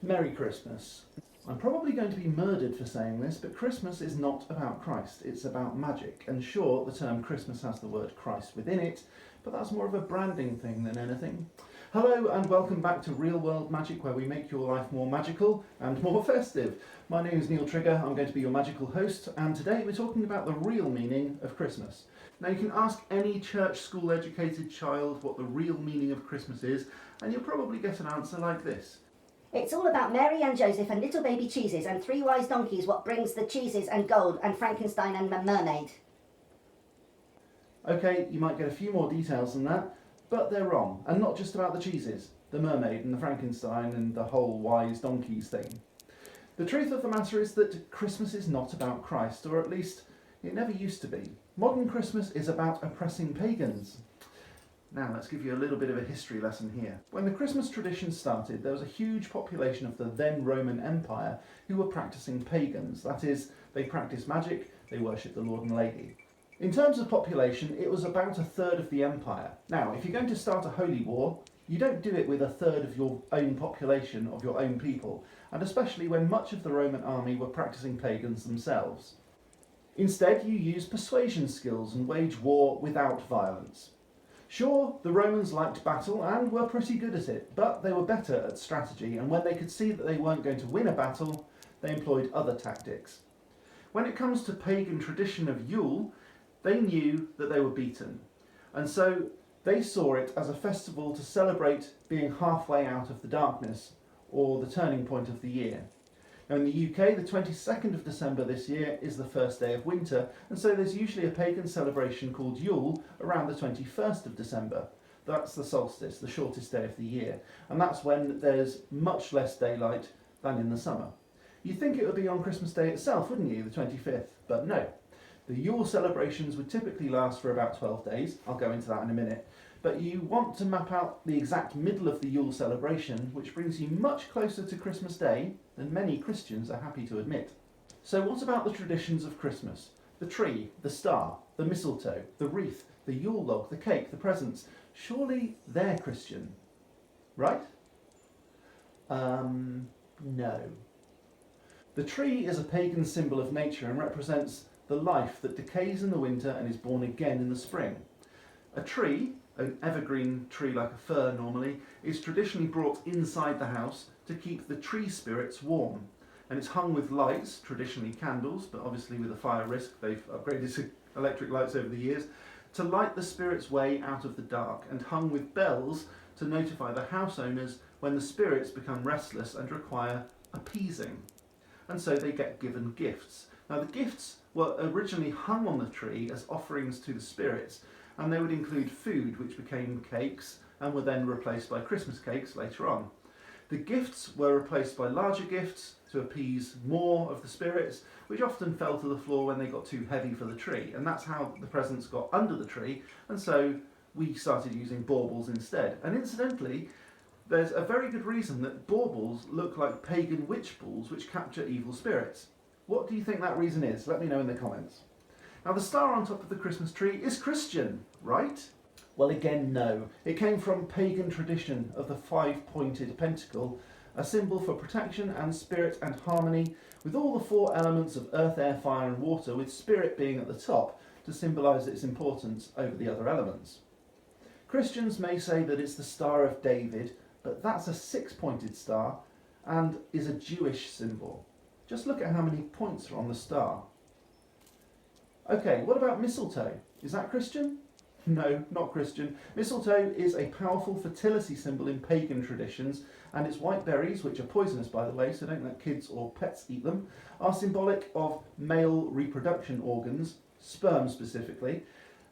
Merry Christmas. I'm probably going to be murdered for saying this, but Christmas is not about Christ, it's about magic. And sure, the term Christmas has the word Christ within it, but that's more of a branding thing than anything. Hello and welcome back to Real World Magic, where we make your life more magical and more festive. My name is Neil Trigger, I'm going to be your magical host, and today we're talking about the real meaning of Christmas. Now you can ask any church school educated child what the real meaning of Christmas is, and you'll probably get an answer like this. It's all about Mary and Joseph and little baby cheeses and 3 wise donkeys, what brings the cheeses and gold and Frankenstein and the mermaid. Okay, you might get a few more details than that, but they're wrong. And not just about the cheeses, the mermaid and the Frankenstein and the whole wise donkeys thing. The truth of the matter is that Christmas is not about Christ, or at least it never used to be. Modern Christmas is about oppressing pagans. Now let's give you a little bit of a history lesson here. When the Christmas tradition started, there was a huge population of the then Roman Empire who were practicing pagans. That is, they practiced magic, they worshipped the Lord and Lady. In terms of population, it was about a third of the empire. Now, if you're going to start a holy war, you don't do it with a third of your own population, of your own people, and especially when much of the Roman army were practicing pagans themselves. Instead, you use persuasion skills and wage war without violence. Sure, the Romans liked battle and were pretty good at it, but they were better at strategy, and when they could see that they weren't going to win a battle, they employed other tactics. When it comes to pagan tradition of Yule, they knew that they were beaten, and so they saw it as a festival to celebrate being halfway out of the darkness, or the turning point of the year. Now in the UK, the 22nd of December this year is the first day of winter, and so there's usually a pagan celebration called Yule around the 21st of December. That's the solstice, the shortest day of the year, and that's when there's much less daylight than in the summer. You'd think it would be on Christmas Day itself, wouldn't you, the 25th? But no. The Yule celebrations would typically last for about 12 days, I'll go into that in a minute, but you want to map out the exact middle of the Yule celebration, which brings you much closer to Christmas Day than many Christians are happy to admit. So what about the traditions of Christmas? The tree, the star, the mistletoe, the wreath, the Yule log, the cake, the presents. Surely they're Christian, right? No. The tree is a pagan symbol of nature and represents the life that decays in the winter and is born again in the spring. A tree, an evergreen tree like a fir normally, is traditionally brought inside the house to keep the tree spirits warm. And it's hung with lights, traditionally candles, but obviously with a fire risk, they've upgraded to electric lights over the years, to light the spirits' way out of the dark, and hung with bells to notify the house owners when the spirits become restless and require appeasing. And so they get given gifts. Now the gifts were originally hung on the tree as offerings to the spirits, and they would include food, which became cakes and were then replaced by Christmas cakes later on. The gifts were replaced by larger gifts to appease more of the spirits, which often fell to the floor when they got too heavy for the tree, and that's how the presents got under the tree, and so we started using baubles instead. And incidentally, there's a very good reason that baubles look like pagan witch balls which capture evil spirits. What do you think that reason is? Let me know in the comments. Now the star on top of the Christmas tree is Christian, right? Well again, no. It came from pagan tradition of the 5-pointed pentacle, a symbol for protection and spirit and harmony, with all the 4 elements of earth, air, fire and water, with spirit being at the top to symbolise its importance over the other elements. Christians may say that it's the Star of David, but that's a 6-pointed star and is a Jewish symbol. Just look at how many points are on the star. Okay, what about mistletoe? Is that Christian? No, not Christian. Mistletoe is a powerful fertility symbol in pagan traditions, and its white berries, which are poisonous by the way, so don't let kids or pets eat them, are symbolic of male reproduction organs, sperm specifically,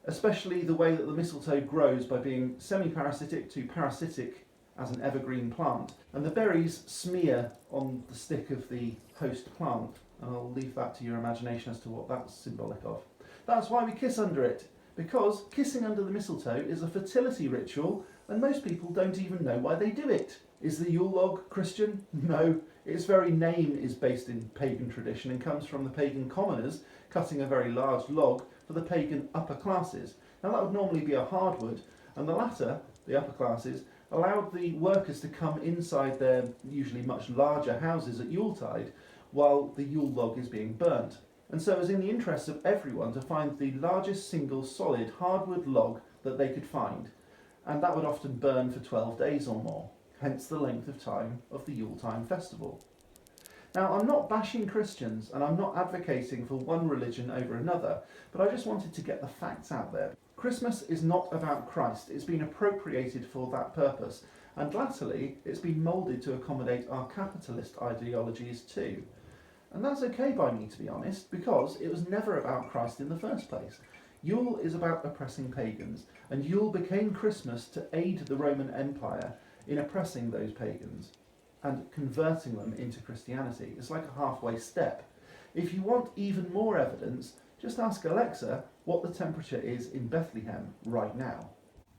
especially the way that the mistletoe grows by being semi-parasitic to parasitic as an evergreen plant. And the berries smear on the stick of the host plant, and I'll leave that to your imagination as to what that's symbolic of. That's why we kiss under it, because kissing under the mistletoe is a fertility ritual, and most people don't even know why they do it. Is the Yule log Christian? No. Its very name is based in pagan tradition and comes from the pagan commoners cutting a very large log for the pagan upper classes. Now that would normally be a hardwood, and the latter, the upper classes, allowed the workers to come inside their usually much larger houses at Yuletide while the Yule log is being burnt. And so it was in the interest of everyone to find the largest single solid hardwood log that they could find, and that would often burn for 12 days or more, hence the length of time of the Yuletime festival. Now, I'm not bashing Christians and I'm not advocating for one religion over another, but I just wanted to get the facts out there. Christmas is not about Christ, it's been appropriated for that purpose, and latterly it's been moulded to accommodate our capitalist ideologies too. And that's okay by me, to be honest, because it was never about Christ in the first place. Yule is about oppressing pagans, and Yule became Christmas to aid the Roman Empire in oppressing those pagans and converting them into Christianity. It's like a halfway step. If you want even more evidence, just ask Alexa what the temperature is in Bethlehem right now.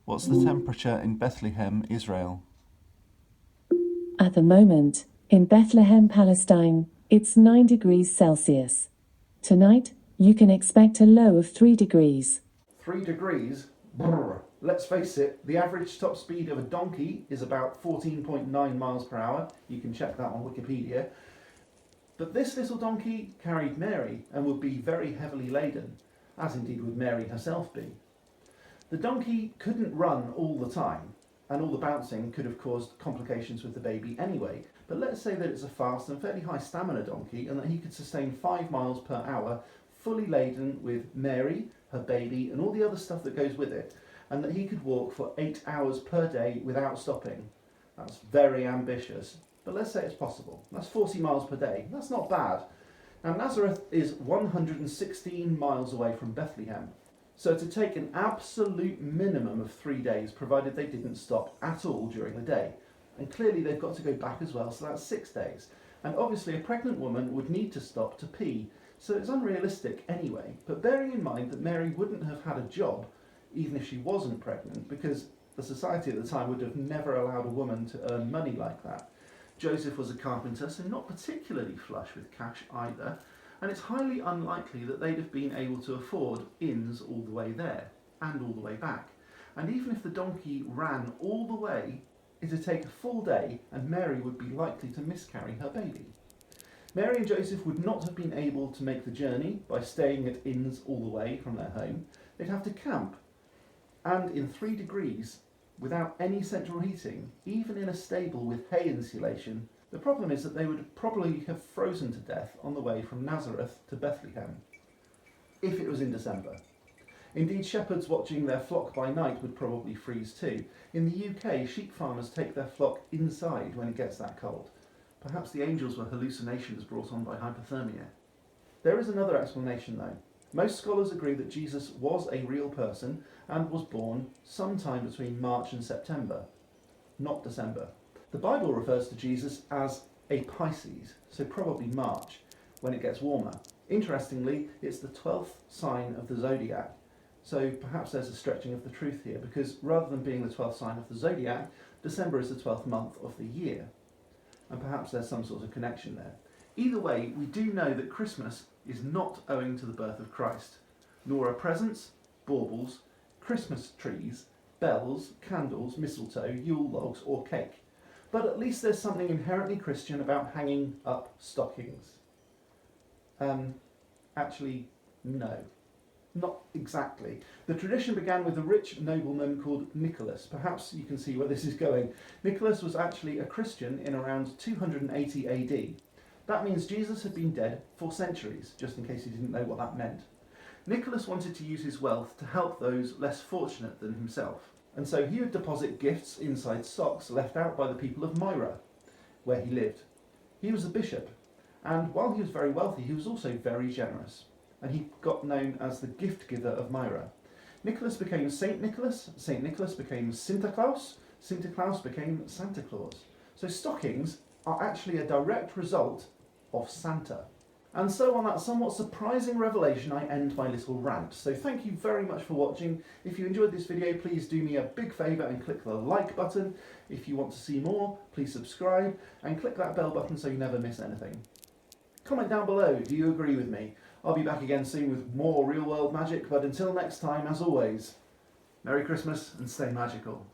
What's the temperature in Bethlehem, Israel? At the moment, in Bethlehem, Palestine, it's 9 degrees Celsius. Tonight, you can expect a low of 3 degrees. 3 degrees? Brr. Let's face it, the average top speed of a donkey is about 14.9 miles per hour. You can check that on Wikipedia. But this little donkey carried Mary and would be very heavily laden, as indeed would Mary herself be. The donkey couldn't run all the time, and all the bouncing could have caused complications with the baby anyway. But let's say that it's a fast and fairly high stamina donkey and that he could sustain 5 miles per hour, fully laden with Mary, her baby, and all the other stuff that goes with it, and that he could walk for 8 hours per day without stopping. That's very ambitious, but let's say it's possible. That's 40 miles per day. That's not bad. Now, Nazareth is 116 miles away from Bethlehem, so to take an absolute minimum of 3 days, provided they didn't stop at all during the day. And clearly they've got to go back as well, so that's 6 days. And obviously a pregnant woman would need to stop to pee, so it's unrealistic anyway. But bearing in mind that Mary wouldn't have had a job, even if she wasn't pregnant, because the society at the time would have never allowed a woman to earn money like that. Joseph was a carpenter, so not particularly flush with cash either, and it's highly unlikely that they'd have been able to afford inns all the way there, and all the way back. And even if the donkey ran all the way, it'd take a full day, and Mary would be likely to miscarry her baby. Mary and Joseph would not have been able to make the journey by staying at inns all the way from their home. They'd have to camp, and in 3 degrees, without any central heating, even in a stable with hay insulation. The problem is that they would probably have frozen to death on the way from Nazareth to Bethlehem, if it was in December. Indeed, shepherds watching their flock by night would probably freeze too. In the UK, sheep farmers take their flock inside when it gets that cold. Perhaps the angels were hallucinations brought on by hypothermia. There is another explanation though. Most scholars agree that Jesus was a real person and was born sometime between March and September, not December. The Bible refers to Jesus as a Pisces, so probably March, when it gets warmer. Interestingly, it's the 12th sign of the zodiac, so perhaps there's a stretching of the truth here, because rather than being the 12th sign of the zodiac, December is the 12th month of the year, and perhaps there's some sort of connection there. Either way, we do know that Christmas is not owing to the birth of Christ, nor are presents, baubles, Christmas trees, bells, candles, mistletoe, Yule logs, or cake. But at least there's something inherently Christian about hanging up stockings. Actually, no. Not exactly. The tradition began with a rich nobleman called Nicholas. Perhaps you can see where this is going. Nicholas was actually a Christian in around 280 AD. That means Jesus had been dead for centuries, just in case you didn't know what that meant. Nicholas wanted to use his wealth to help those less fortunate than himself, and so he would deposit gifts inside socks left out by the people of Myra, where he lived. He was a bishop, and while he was very wealthy, he was also very generous, and he got known as the gift giver of Myra. Nicholas became Saint Nicholas became Sinterklaas, Sinterklaas became Santa Claus. So stockings are actually a direct result of Santa. And so on that somewhat surprising revelation, I end my little rant. So thank you very much for watching. If you enjoyed this video, please do me a big favour and click the like button. If you want to see more, please subscribe and click that bell button so you never miss anything. Comment down below, do you agree with me? I'll be back again soon with more real world magic, but until next time, as always, Merry Christmas and stay magical.